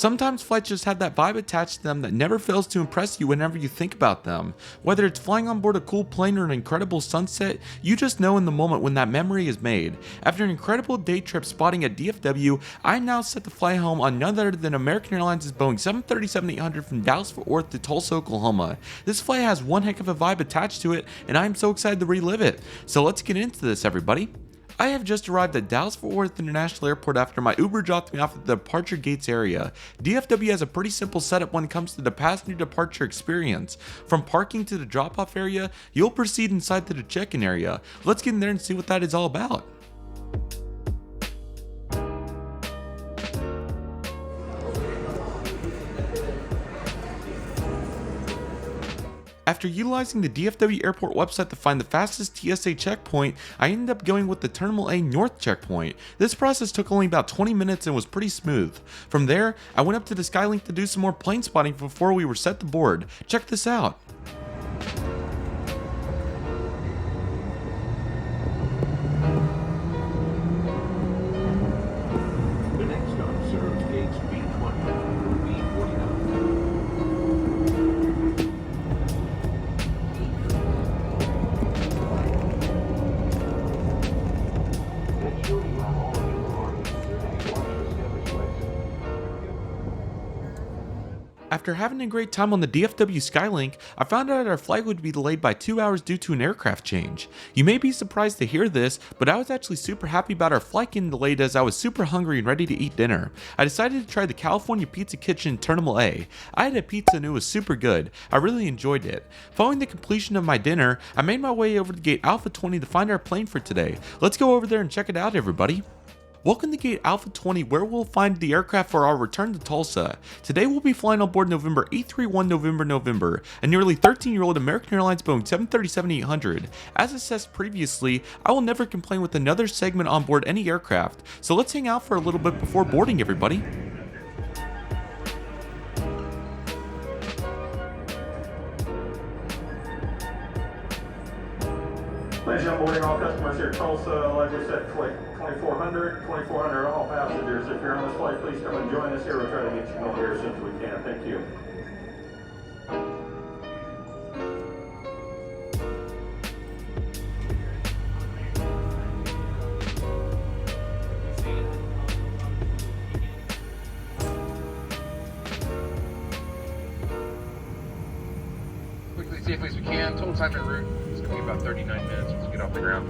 Sometimes flights just have that vibe attached to them that never fails to impress you whenever you think about them. Whether it's flying on board a cool plane or an incredible sunset, you just know in the moment when that memory is made. After an incredible day trip spotting at DFW, I am now set to fly home on none other than American Airlines Boeing 737-800 from Dallas-Fort Worth to Tulsa, Oklahoma. This flight has one heck of a vibe attached to it, and I am so excited to relive it. So let's get into this, everybody. I have just arrived at Dallas-Fort Worth International Airport after my Uber dropped me off at the departure gates area. DFW has a pretty simple setup when it comes to the passenger departure experience. From parking to the drop-off area, you'll proceed inside to the check-in area. Let's get in there and see what that is all about. After utilizing the DFW airport website to find the fastest TSA checkpoint, I ended up going with the Terminal A North checkpoint. This process took only about 20 minutes and was pretty smooth. From there, I went up to the Skylink to do some more plane spotting before we were set to board. Check this out. The next stop serves gates B20 through B49. After having a great time on the DFW Skylink, I found out our flight would be delayed by 2 hours due to an aircraft change. You may be surprised to hear this, but I was actually super happy about our flight getting delayed as I was super hungry and ready to eat dinner. I decided to try the California Pizza Kitchen Terminal A. I had a pizza and it was super good. I really enjoyed it. Following the completion of my dinner, I made my way over to Gate A20 to find our plane for today. Let's go over there and check it out, everybody. Welcome to Gate A20, where we'll find the aircraft for our return to Tulsa. Today we'll be flying on board November 831 November, a nearly 13-year-old American Airlines Boeing 737-800. As assessed previously, I will never complain with another segment on board any aircraft, so let's hang out for a little bit before boarding, everybody. Pleasure on boarding all customers here at Tulsa. Like we said, 2400 all passengers. If you're on this flight, please come and join us here. We'll try to get you going here as soon as we can. Thank you. Quickly, safely as we can. Total time en route is going to be about 39 minutes once we get off the ground.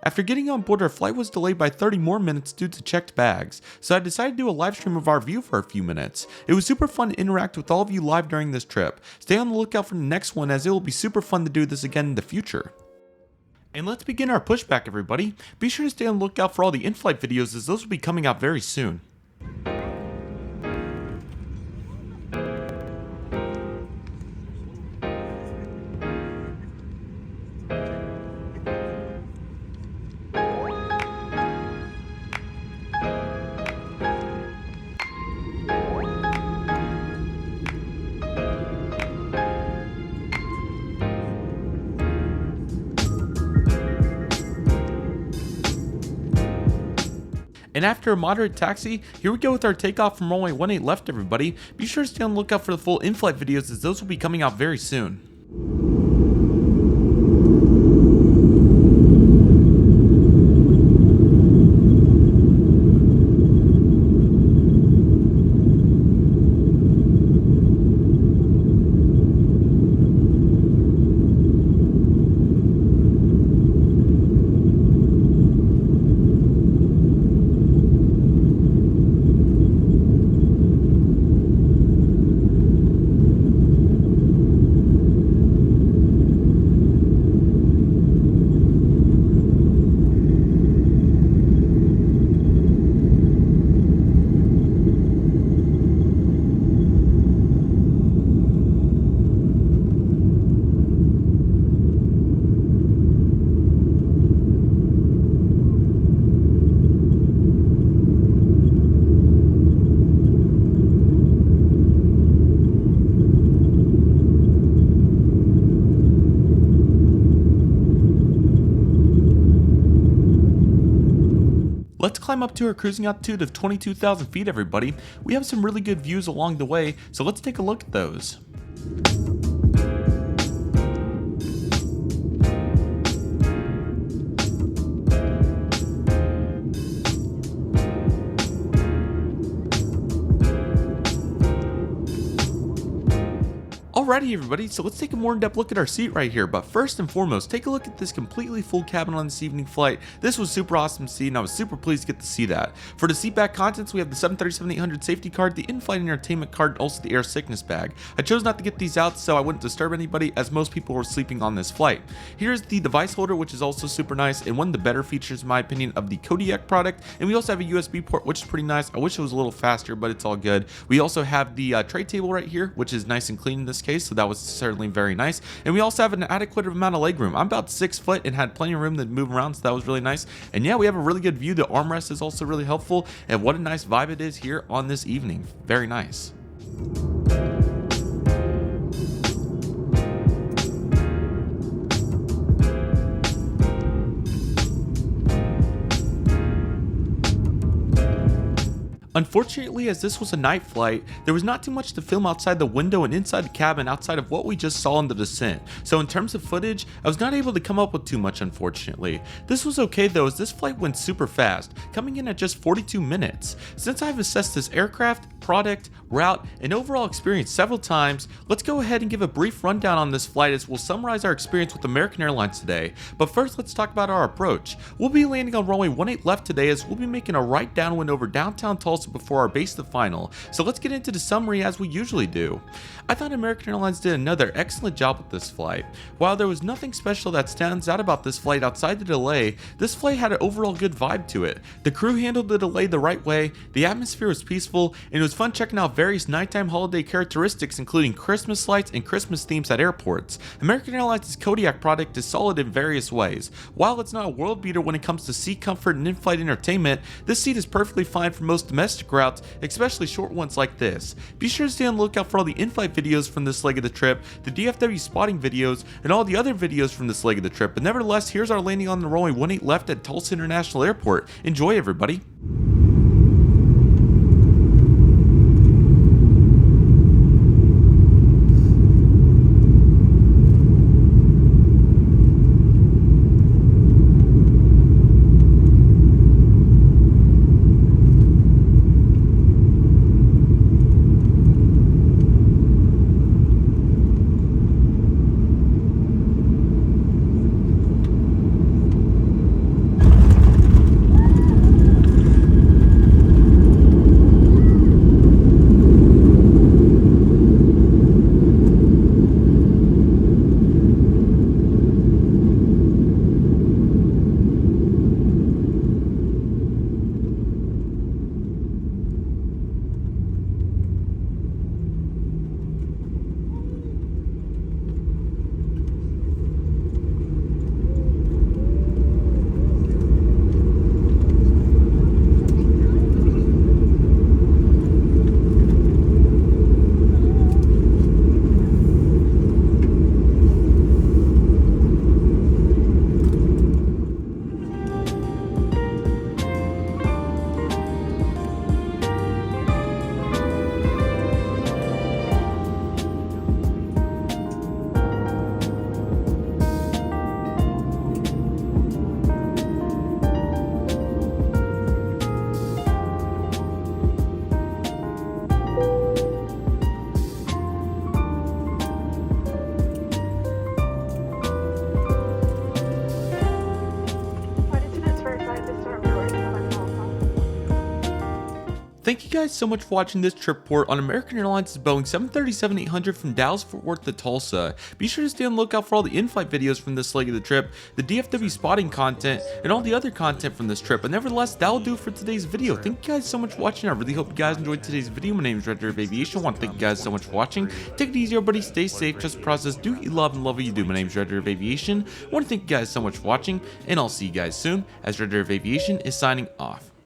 After getting on board, our flight was delayed by 30 more minutes due to checked bags, so I decided to do a live stream of our view for a few minutes. It was super fun to interact with all of you live during this trip. Stay on the lookout for the next one, as it will be super fun to do this again in the future. And let's begin our pushback, everybody. Be sure to stay on the lookout for all the in-flight videos, as those will be coming out very soon. And after a moderate taxi, here we go with our takeoff from runway 18 left, everybody. Be sure to stay on the lookout for the full in-flight videos, as those will be coming out very soon. climb up to our cruising altitude of 22,000 feet, everybody. We have some really good views along the way, so let's take a look at those. Alrighty everybody, so let's take a more in-depth look at our seat right here, but first and foremost, take a look at this completely full cabin on this evening flight. This was super awesome to see, and I was super pleased to get to see that. For the seat back contents, we have the 737-800 safety card, the in-flight entertainment card, and also the air sickness bag. I chose not to get these out so I wouldn't disturb anybody, as most people were sleeping on this flight. Here's the device holder, which is also super nice, and one of the better features in my opinion of the Kodiak product, and we also have a USB port, which is pretty nice. I wish it was a little faster, but it's all good. We also have the tray table right here, which is nice and clean in this case, so that was certainly very nice. And we also have an adequate amount of leg room. I'm about 6 foot and had plenty of room to move around, so that was really nice. And yeah, we have a really good view. The armrest is also really helpful, and what a nice vibe it is here on this evening. Very nice. Unfortunately, as this was a night flight, there was not too much to film outside the window and inside the cabin outside of what we just saw in the descent. So in terms of footage, I was not able to come up with too much, unfortunately. This was okay though, as this flight went super fast, coming in at just 42 minutes. Since I've assessed this aircraft, product, route, and overall experience several times, let's go ahead and give a brief rundown on this flight as we'll summarize our experience with American Airlines today. But first, let's talk about our approach. We'll be landing on runway 18 left today, as we'll be making a right downwind over downtown Tulsa before our base to final. So let's get into the summary as we usually do. I thought American Airlines did another excellent job with this flight. While there was nothing special that stands out about this flight outside the delay, this flight had an overall good vibe to it. The crew handled the delay the right way, the atmosphere was peaceful, and it was fun checking out various nighttime holiday characteristics, including Christmas lights and Christmas themes at airports. American Airlines' Kodiak product is solid in various ways. While it's not a world beater when it comes to seat comfort and in-flight entertainment, this seat is perfectly fine for most domestic routes, especially short ones like this. Be sure to stay on the lookout for all the in-flight videos from this leg of the trip, the DFW spotting videos, and all the other videos from this leg of the trip. But nevertheless, here's our landing on the runway 18 left at Tulsa International Airport. Enjoy, everybody. Thank you guys so much for watching this trip report on American Airlines Boeing 737-800 from Dallas-Fort Worth to Tulsa. Be sure to stay on the lookout for all the in-flight videos from this leg of the trip, the DFW spotting content, and all the other content from this trip. But nevertheless, that'll do it for today's video. Thank you guys so much for watching. I really hope you guys enjoyed today's video. My name is Red of Aviation. I want to thank you guys so much for watching. Take it easy, everybody. Stay safe. Trust the process. Do what you love and love what you do. My name is Red of Aviation. I want to thank you guys so much for watching, and I'll see you guys soon as Red of Aviation is signing off.